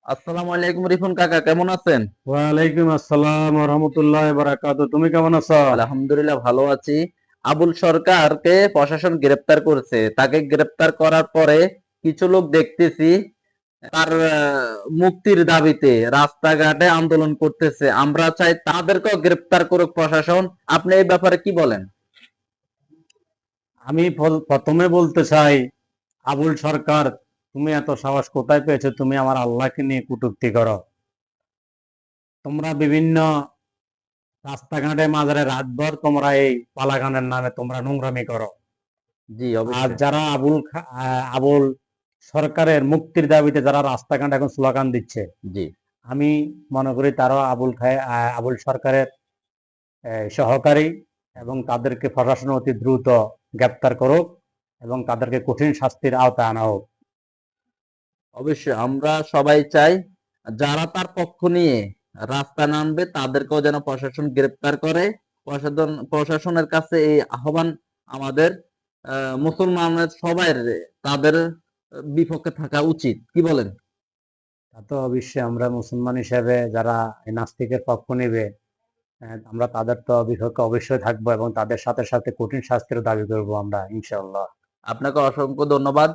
আসসালামু আলাইকুম রিফুন কাকা, কেমন আছেন? ওয়ালাইকুম আসসালাম ওয়া রাহমাতুল্লাহি ওয়া বারাকাতুহু। তুমি কেমন আছো? আলহামদুলিল্লাহ ভালো আছি। আবুল সরকারকে প্রশাসন গ্রেপ্তার করেছে। তাকে গ্রেপ্তার করার পরে কিছু লোক দেখতেছি তার মুক্তির দাবিতে রাস্তাঘাটে আন্দোলন করতেছে। আমরা চাই তাদেরকেও গ্রেপ্তার করুক প্রশাসন। আপনি এই ব্যাপারে কি বলেন? আমি প্রথমে বলতে চাই, আবুল সরকার, তুমি এত সাহস কোথায় পেয়েছো? তুমি আমার আল্লাহকে নিয়ে কটূক্তি করো। তোমরা বিভিন্ন রাস্তাঘাটে মাজারে রাতভর তোমরা এই পালাগানের নামে তোমরা নোংরামি করো। জি আর অবশ্যই। যারা আবুল সরকারের মুক্তির দাবিতে যারা রাস্তাঘাটে এখন স্লোগান দিচ্ছে, জি আমি মনে করি তারাও আবুল সরকারের সহকারী, এবং তাদেরকে প্রশাসন অতি দ্রুত গ্রেপ্তার করুক এবং তাদেরকে কঠিন শাস্তির আওতায় আনা হোক। অবশ্যই আমরা সবাই চাই যারা তার পক্ষ নিয়ে রাস্তা নামবে তাদেরকেও যেন প্রশাসন গ্রেপ্তার করে। প্রশাসনের কাছে এই আহ্বান আমাদের মুসলমানের সবাই তাদের বিপক্ষে থাকা উচিত, কি বলেন? তা তো অবশ্যই, আমরা মুসলমান হিসেবে যারা এই নাস্তিকের পক্ষ নেবে, আমরা তাদের তো বিপক্ষে অবশ্যই থাকবো এবং তাদের সাথে সাথে কঠিন শাস্তির দাবি করবো আমরা, ইনশাআল্লাহ। আপনাকে অসংখ্য ধন্যবাদ।